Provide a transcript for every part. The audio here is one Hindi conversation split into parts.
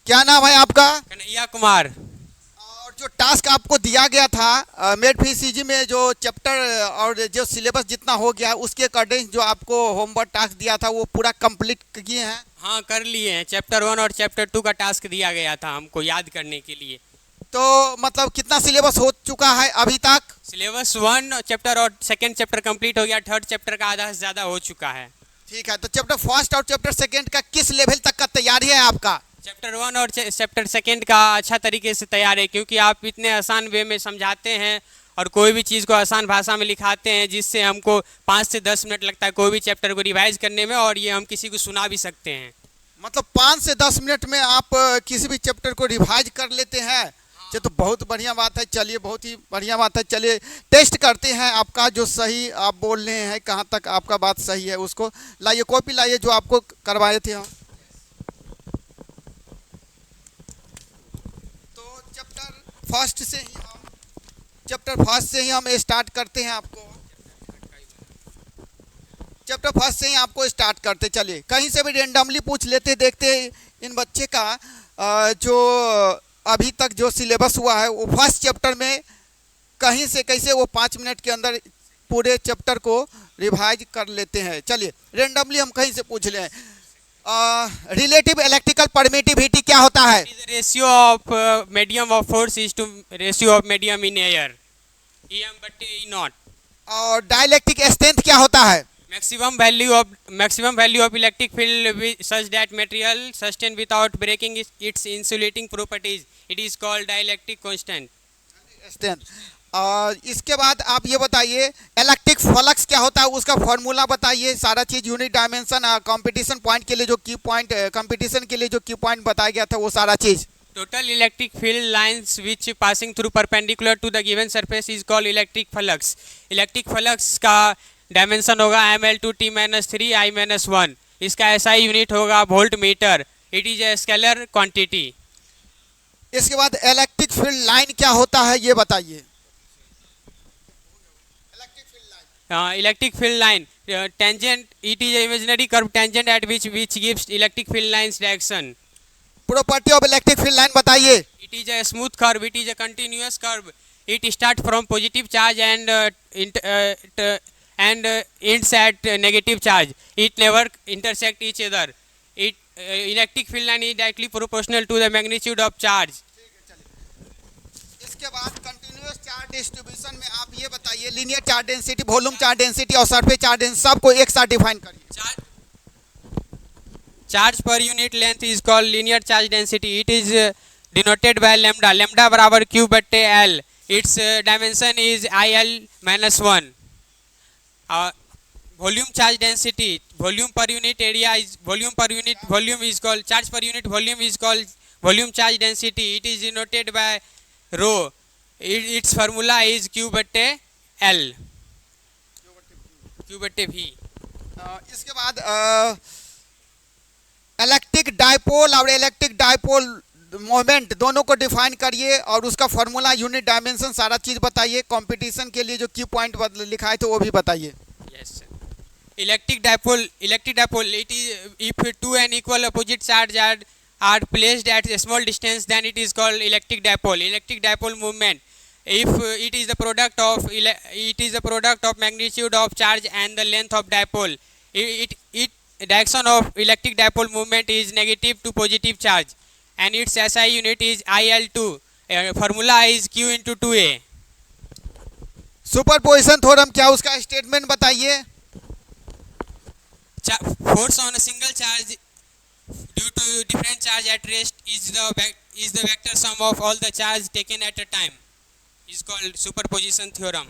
क्या नाम है आपका? कन्हैया कुमार। और जो टास्क आपको दिया गया था मेड फीसीजी में, जो चैप्टर और जो सिलेबस जितना हो गया उसके अकॉर्डिंग जो आपको होमवर्क टास्क दिया था वो पूरा कंप्लीट किए हैं? हाँ, कर लिए हैं। चैप्टर 1 और चैप्टर 2 का टास्क दिया गया था हमको याद करने के लिए। तो मतलब कितना सिलेबस हो चुका है अभी तक? सिलेबस 1 चैप्टर और सेकंड चैप्टर कंप्लीट हो गया, थर्ड चैप्टर का आधा से ज़्यादा हो चुका है। ठीक है, तो चैप्टर फर्स्ट और चैप्टर सेकंड का किस लेवल तक का तैयारी है आपका? चैप्टर 1 और चैप्टर सेकंड का अच्छा तरीके से तैयार है, क्योंकि आप इतने आसान वे में समझाते हैं और कोई भी चीज़ को आसान भाषा में लिखाते हैं, जिससे हमको 5 से 10 मिनट लगता है कोई भी चैप्टर को रिवाइज करने में, और ये हम किसी को सुना भी सकते हैं। मतलब 5 से 10 मिनट में आप किसी भी चैप्टर को रिवाइज कर लेते हैं? ये तो बहुत बढ़िया बात है। चलिए, बहुत ही बढ़िया बात है। चलिए टेस्ट करते हैं आपका, जो सही आप बोल रहे हैं कहाँ तक आपका बात सही है। उसको लाइए, कॉपी लाइए जो आपको करवाए थे हम। तो चैप्टर फर्स्ट से ही हम स्टार्ट करते हैं आपको। चैप्टर फर्स्ट से ही आपको स्टार्ट करते। चलिए कहीं से भी रेंडमली पूछ लेते, देखते इन बच्चे का जो अभी तक जो सिलेबस हुआ है वो फर्स्ट चैप्टर में कहीं से कैसे वो 5 मिनट के अंदर पूरे चैप्टर को रिवाइज कर लेते हैं। चलिए रेंडमली हम कहीं से पूछ लें। रिलेटिव इलेक्ट्रिकल परमिटिविटी क्या होता है? Ratio of medium of force is to ratio of medium in air, EM बटे E नॉट। और डाइलेक्ट्रिक स्ट्रेंथ क्या होता है? maximum value of electric field such that material sustain without breaking its insulating properties, it is called dielectric constant। और इसके बाद आप ये बताइए इलेक्ट्रिक फ्लक्स क्या होता है, उसका फॉर्मूला बताइए। सारा चीज यूनिट डायमेंशन, कंपटीशन पॉइंट के लिए जो की पॉइंट, कंपटीशन के लिए जो की पॉइंट बताया गया था वो सारा चीज। Total electric field lines which passing through perpendicular to the given surface is called electric flux। electric flux का डायमेंशन होगा mL2T-3 I-1। इसका SI यूनिट होगा volt meter. It is a scalar quantity. इसके बाद इलेक्ट्रिक फील्ड लाइन क्या होता है ये बताइए। Electric field line tangent, it is imaginary curve tangent at which gives electric field lines direction. Property of electric field line बताइए। It is a smooth curve, it is a continuous curve, it start from positive charge and ends at negative charge, it never intersect each other, electric field line is directly proportional to the magnitude of charge। इसके बाद कंटिन्यूअस चार्ज डिस्ट्रीब्यूशन में आप ये बताइए linear charge density, volume charge density और सरफेस चार्ज डेंसिटी सबको एक साथ डिफाइन करिए। चार्ज पर unit length is called linear charge density, it is denoted by lambda, lambda बराबर Q बट्टे L, it's dimension is IL-1। Volume charge density, volume पर unit area is volume is called charge पर unit volume is called volume charge density, it is denoted by rho, it's formula is Q बट्टे L, Q बट्टे V। इसके बाद इलेक्ट्रिक डाइपोल और इलेक्ट्रिक डाइपोल मोमेंट दोनों को डिफाइन करिए और उसका फार्मूला, यूनिट डायमेंशन सारा चीज बताइए। कंपटीशन के लिए जो की पॉइंट लिखा है तो वो भी बताइए। Yes sir। Electric dipole, it is if two and equal opposite charge are placed at a small distance, then it is called electric dipole। Electric dipole movement, if it is the product of magnitude of charge and the length of dipole, it direction of electric dipole movement is negative to positive charge and its SI unit is IL2, formula is Q into 2A। Superposition theorem क्या, उसका स्टेटमेंट बताइए। Force on a single charge due to different charge at rest is the vector sum of all the charge taken at a time, is called superposition theorem।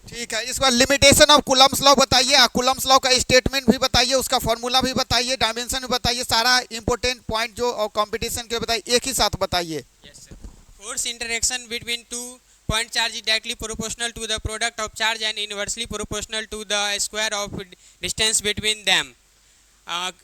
ठीक है, इसके बाद लिमिटेशन ऑफ कूलम्स लॉ बताइए। कूलम्स लॉ का स्टेटमेंट भी बताइए, उसका फॉर्मूला भी बताइए, डायमेंशन भी बताइए, सारा इंपॉर्टेंट पॉइंट जो और कंपटीशन के बताइए एक ही साथ बताइए। Yes sir। Force interaction between two point charge is directly proportional to the product of charge and inversely proportional to the square of distance between them।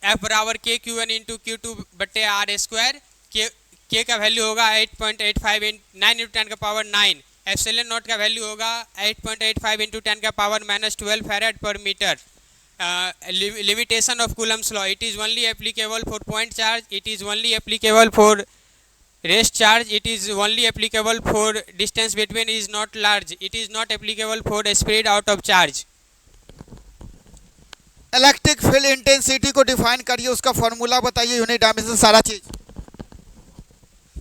F बराबर KQ1 into Q2 बट्टे R स्क्वायर। K का वैल्यू होगा 8.85 9 into 10 का पावर 9। एप्सिलॉन नॉट का वैल्यू होगा 8.85 into 10 का पावर -12 फैराड पर metre. Limitation of Coulomb's law, it is only applicable for point charge, it is only applicable for rest charge, it is only applicable for distance between is not large. It is not applicable for a spread out of charge. Electric field intensity को डिफाइन करिए, उसका फॉर्मूला बताइए, यूनिट डायमेंशन सारा चीज।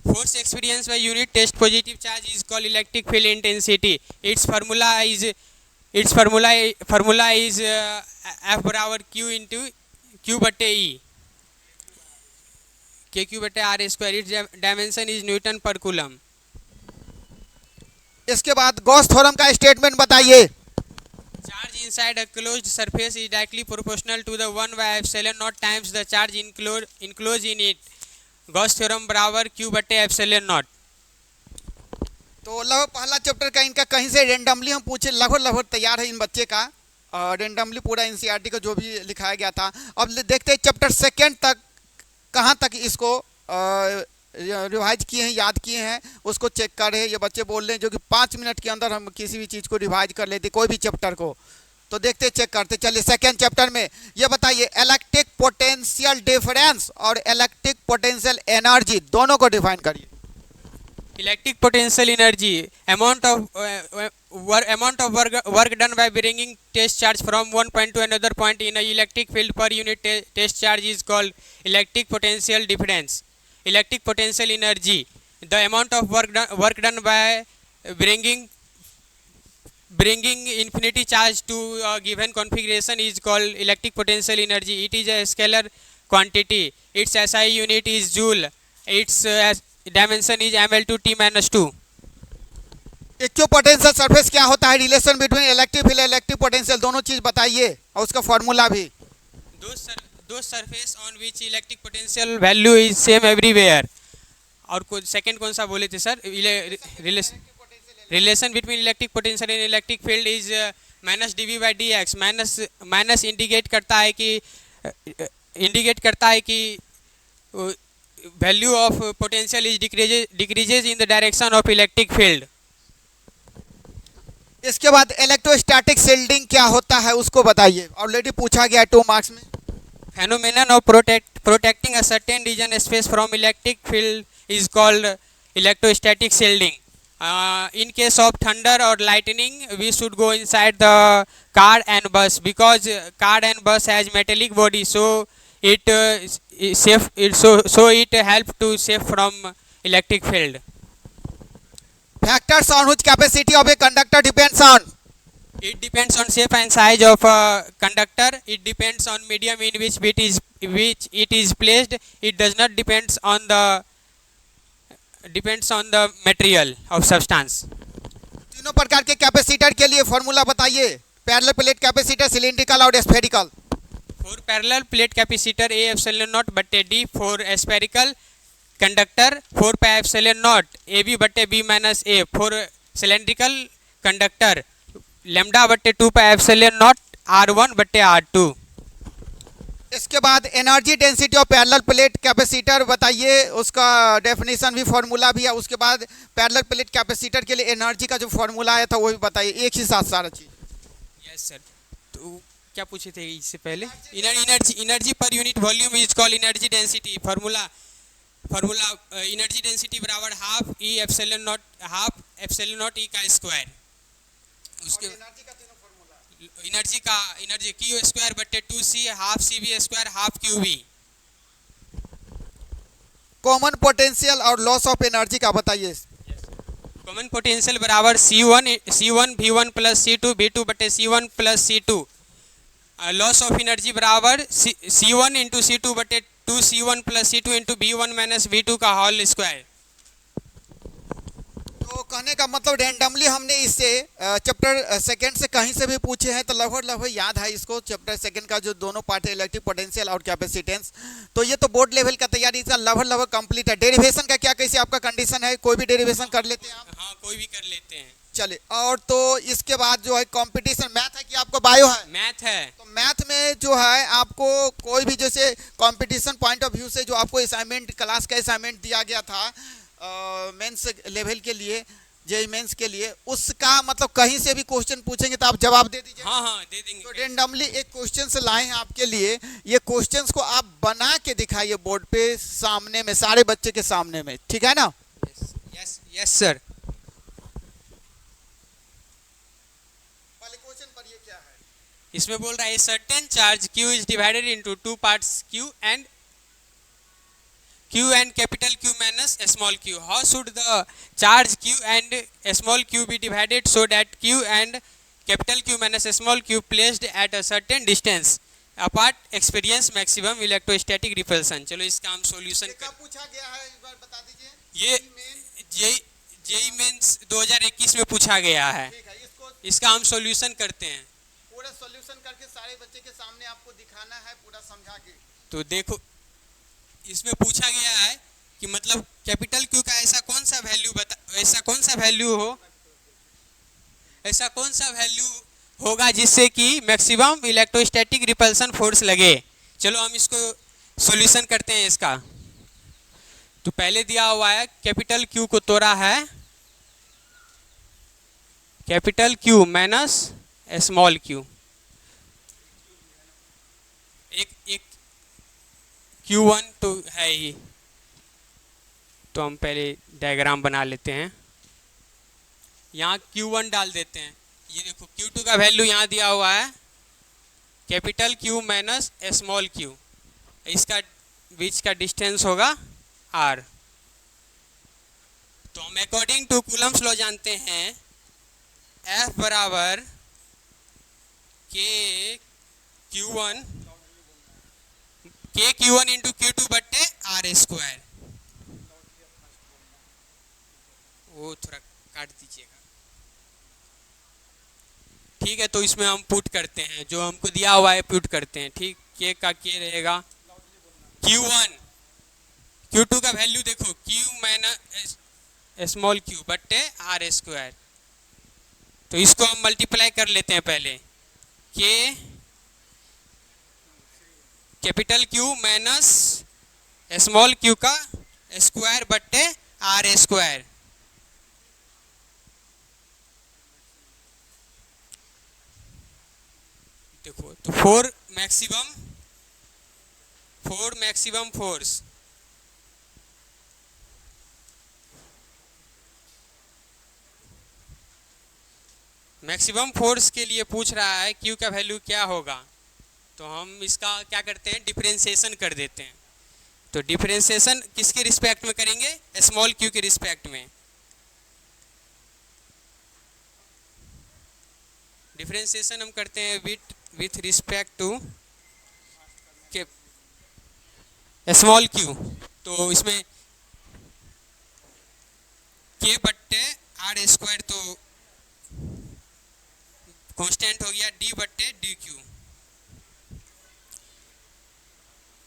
Force experienced by unit test positive charge is called electric field intensity. Its formula is F बराबर Q into Q बटे E, KQ बटे R square. Its dimension is Newton per coulomb. इसके बाद गॉस थ्योरम का स्टेटमेंट बताइए। Charge inside a closed surface is directly proportional to the 1 by epsilon naught times the charge enclosed in it. Gauss theorem बराबर Q बटे एप्सिलॉन नॉट. तो लगभग पहला चैप्टर का इनका कहीं से रेंडमली हम पूछे, लगभग तैयार है इन बच्चे का, रेंडमली पूरा एनसीईआरटी का जो भी लिखाया गया था। अब देखते हैं चैप्टर सेकेंड तक कहाँ तक इसको रिवाइज किए हैं, याद किए हैं, उसको चेक कर रहे हैं। ये बच्चे बोल रहे हैं जो कि 5 मिनट के अंदर हम किसी भी चीज़ को रिवाइज कर लेते, कोई भी चैप्टर को। तो देखते चेक करते। चलिए सेकेंड चैप्टर में ये बताइए, इलेक्ट्रिक पोटेंशियल डिफरेंस और इलेक्ट्रिक पोटेंशियल एनर्जी दोनों को डिफाइन करिए। Electric potential energy, amount of work done by bringing test charge from one point to another point in a electric field per unit test charge is called electric potential difference. Electric potential energy, the amount of work done by bringing infinity charge to a given configuration is called electric potential energy. It is a scalar quantity. Its SI unit is joule. Its dimension is ml to t minus 2. Equipotential surface क्या होता है, relation between electric field electric potential, दोनों चीज बताइए और उसका फॉर्मूला भी। Those surface on which electric potential value is same everywhere. और सेकंड कौन सा बोले थे sir? Relation between electric potential and electric field is minus dV by dx. Minus indicate करता है कि value of potential is decreases in the direction of electric field. इसके बाद इलेक्ट्रोस्टैटिक शील्डिंग क्या होता है उसको बताइए, ऑलरेडी पूछा गया 2 मार्क्स में। Phenomenon of protecting a certain region space from electric field is called electrostatic shielding. In case of thunder or lightning, we should go inside the car and bus, because car and bus has metallic body, so it help to save from electric field. Factors on which capacity of a conductor depends on. It depends on shape and size of a conductor. It depends on medium in which it is placed. It does not depends on the material of substance. तीनों प्रकार के कैपेसिटर के लिए फॉर्मूला बताइए, पैरेलल प्लेट कैपेसिटर, सिलिंड्रिकल और spherical. For parallel plate capacitor, A epsilon naught बट्टे D. For spherical conductor, 4 pi epsilon naught AB बट्टे B minus A. For cylindrical conductor, lambda बट्टे 2 pi epsilon naught R1 बट्टे R2. इसके बाद energy density of parallel plate capacitor बताइए, उसका डेफिनेशन भी फॉर्मूला भी है। उसके बाद पैरेलल प्लेट कैपेसिटर के लिए एनर्जी का जो फॉर्मूला आया था वो भी बताइए, एक ही साथ सारा चीज। यस सर, तो क्या पूछे थे इससे पहले? Energy per unit volume is called energy density. Formula energy density बराबर half E epsilon naught E का स्क्वायर. उसके एनर्जी Q स्क्वायर बट्टे 2C half CV square half QV. Common potential और लॉस ऑफ एनर्जी का बताइए। कॉमन पोटेंशियल बराबर C1 V1 plus C2 V2 बट्टे C1 plus C2. Loss of energy बराबर C1 इंटू C2 बट्टे 2C1 plus C2 into V1 minus V2 का होल स्क्वायर. तो कहने का मतलब रैंडमली हमने इससे चैप्टर सेकंड से कहीं से भी पूछे हैं, तो लगभग याद है इसको। चैप्टर सेकंड का जो दोनों पार्ट है, इलेक्ट्रिक पोटेंशियल और कैपेसिटेंस, तो ये तो बोर्ड लेवल का तैयारी इसका लगभग कंप्लीट है। डेरिवेशन का क्या कैसे आपका कंडीशन है, कोई भी डेरिवेशन कर लेते हैं आप? हाँ, कोई भी कर लेते हैं। चलिए, और तो इसके बाद जो है कंपटीशन मैथ है कि आपको बायो है? मैथ है। तो मैथ में जो है आपको कोई भी जैसे कंपटीशन पॉइंट ऑफ व्यू से जो आपको असाइनमेंट क्लास का असाइनमेंट दिया गया था मेंस लेवल के लिए, जेईई मेंस के लिए, उसका मतलब कहीं से भी क्वेश्चन पूछेंगे तो आप जवाब दे दीजिए। हाँ हाँ दे देंगे। तो रेंडमली एक क्वेश्चन से लाए हैं आपके लिए, ये क्वेश्चंस को आप बना के दिखाइए बोर्ड पे सामने में, सारे बच्चे के सामने में, ठीक है ना? Yes yes sir. पहले क्वेश्चन पढ़िए क्या है। इसमें बोल रहा है certain charge Q is divided into two parts Q and capital Q minus small q. How should the charge Q and small q be divided so that Q and capital Q minus small q placed at a certain distance apart experience maximum electrostatic repulsion? चलो इसका हम सॉल्यूशन कर। कब पूछा गया है एक बार बता दीजिए। ये जेईई मेंस 2021 में पूछा गया है। ठीक है, इसका हम सॉल्यूशन करते हैं। पूरा सॉल्यूशन करके सारे बच्चे के सामने आपको दिखाना है पूरा समझा के। तो देखो इसमें पूछा गया है कि मतलब कैपिटल क्यू का ऐसा कौन सा वैल्यू होगा जिससे कि मैक्सिमम इलेक्ट्रोस्टैटिक रिपल्सन फोर्स लगे। चलो हम इसको सॉल्यूशन करते हैं इसका। तो पहले दिया हुआ है कैपिटल क्यू को तोड़ा है capital Q minus small Q. एक Q1 तो है ही, तो हम पहले डायग्राम बना लेते हैं। यहाँ Q1 डाल देते हैं। ये देखो Q2 का वैल्यू यहाँ दिया हुआ है capital Q minus small Q, इसका बीच का डिस्टेंस होगा R। तो हम अकॉर्डिंग टू कूलम्स लॉ जानते हैं F बराबर Q1 इंटू Q2 बट्टे R स्क्वायर। वो थोड़ा काट दीजिएगा। ठीक है, तो इसमें हम पुट करते हैं, जो हमको दिया हुआ है पुट करते हैं। ठीक, K का K रहेगा Q1, Q2 का वैल्यू देखो Q माइनस स्मॉल Q बट्टे R स्क्वायर। तो इसको हम मल्टीप्लाई कर लेते हैं पहले। K capital Q minus small Q का स्क्वायर बट्टे R स्क्वायर। देखो तो four maximum force, maximum force के लिए पूछ रहा है Q का वैल्यू क्या होगा। तो हम इसका क्या करते हैं, डिफरेंशिएशन कर देते हैं। तो डिफरेंशिएशन किसके रिस्पेक्ट में करेंगे, स्मॉल Q के रिस्पेक्ट में। डिफरेंशिएशन हम करते हैं with respect to small Q। तो इसमें K बट्टे R स्क्वायर तो कांस्टेंट हो गया, D बट्टे DQ,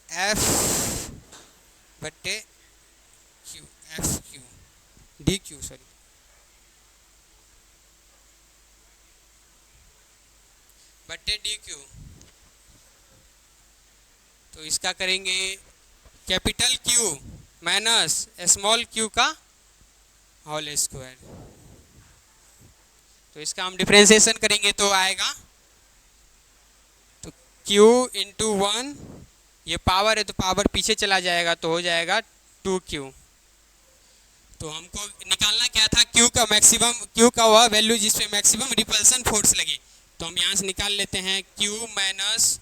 F बट्टे Q, FQ, DQ सॉरी, बट्टे DQ। तो इसका करेंगे capital Q minus small Q का होल स्क्वायर। तो इसका हम डिफरेंशिएशन करेंगे तो आएगा तो Q इंटू 1, ये पावर है तो पावर पीछे चला जाएगा तो हो जाएगा 2Q। तो हमको निकालना क्या था, Q का वह वैल्यू जिसपे मैक्सिमम रिपल्सन फोर्स लगे। तो हम यहाँ से निकाल लेते हैं Q माइनस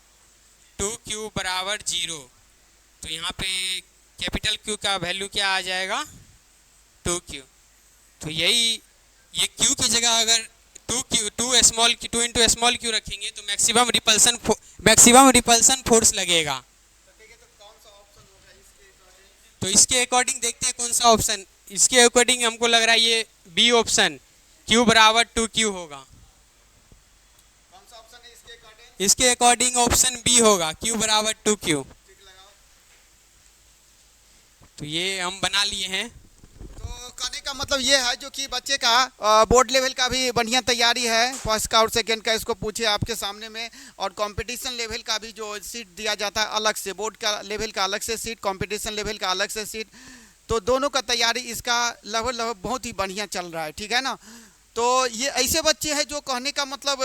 2Q बराबर 0। तो यहाँ पे कैपिटल Q का वैल्यू क्या आ जाएगा, 2Q। तो ये Q की जगह अगर 2 इंटू स्मॉल Q रखेंगे तो मैक्सिमम रिपल्सन फोर्स लगेगा। तो इसके अकॉर्डिंग देखते हैं कौन सा ऑप्शन, इसके अकॉर्डिंग हमको लग रहा है ये बी ऑप्शन Q बराबर 2Q होगा। कौन सा ऑप्शन है इसके अकॉर्डिंग? इसके अकॉर्डिंग ऑप्शन बी होगा, Q बराबर 2Q। तो ये हम बना लिए हैं। तो कहने का मतलब ये है जो कि बच्चे का बोर्ड लेवल का भी बढ़िया तैयारी है, फर्स्ट का और सेकंड का इसको पूछे आपके सामने में, और कंपटीशन लेवल का भी जो सीट दिया जाता है अलग से, बोर्ड का लेवल का अलग से सीट, कंपटीशन लेवल का अलग से सीट, तो दोनों का तैयारी इसका लगभग बहुत ही बढ़िया चल रहा है, ठीक है ना। तो ये ऐसे बच्चे हैं जो कहने का मतलब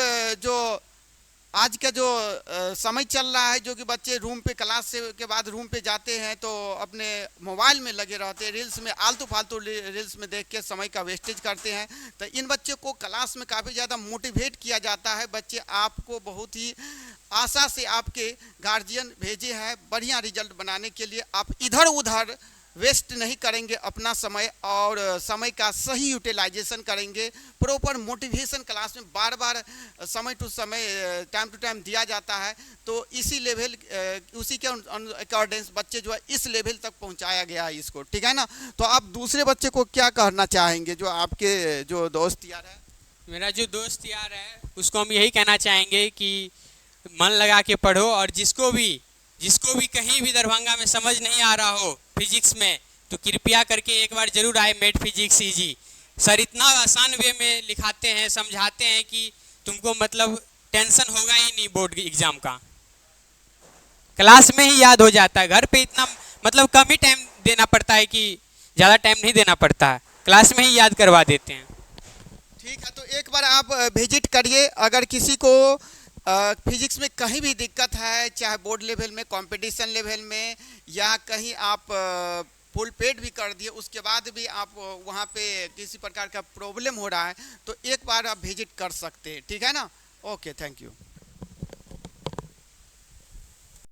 जो आज का जो समय चल रहा है, जो कि बच्चे रूम पे क्लास से के बाद रूम पे जाते हैं तो अपने मोबाइल में लगे रहते हैं, रील्स में आलतू फालतू रील्स में देख के समय का वेस्टेज करते हैं। तो इन बच्चों को क्लास में काफ़ी ज़्यादा मोटिवेट किया जाता है। बच्चे आपको बहुत ही आशा से आपके गार्जियन भेजे हैं बढ़िया रिजल्ट बनाने के लिए। आप इधर उधर वेस्ट नहीं करेंगे अपना समय, और समय का सही यूटिलाइजेशन करेंगे। प्रॉपर मोटिवेशन क्लास में बार बार समय टू समय टाइम टू टाइम दिया जाता है। तो इसी लेवल उसी के अकॉर्डिंग बच्चे जो है इस लेवल तक पहुंचाया गया है इसको, ठीक है ना। तो आप दूसरे बच्चे को क्या कहना चाहेंगे, जो आपके जो दोस्त यार है? मेरा जो दोस्त यार है उसको हम यही कहना चाहेंगे कि मन लगा के पढ़ो, और जिसको भी कहीं भी दरभंगा में समझ नहीं आ रहा हो फिजिक्स में, तो कृपया करके एक बार जरूर आए मेड फिजिक्स ईजी। सर इतना आसान वे में लिखाते हैं, समझाते हैं कि तुमको मतलब टेंशन होगा ही नहीं बोर्ड एग्जाम का। क्लास में ही याद हो जाता है, घर पे इतना मतलब कम ही टाइम देना पड़ता है, कि ज़्यादा टाइम नहीं देना पड़ता है, क्लास में ही याद करवा देते हैं। ठीक है, तो एक बार आप विजिट करिए। अगर किसी को फिजिक्स में कहीं भी दिक्कत है, चाहे बोर्ड लेवल में, कंपटीशन लेवल में, या कहीं आप फुल पेड भी कर दिए उसके बाद भी आप वहाँ पे किसी प्रकार का प्रॉब्लम हो रहा है, तो एक बार आप विजिट कर सकते हैं, ठीक है ना। Okay, thank you.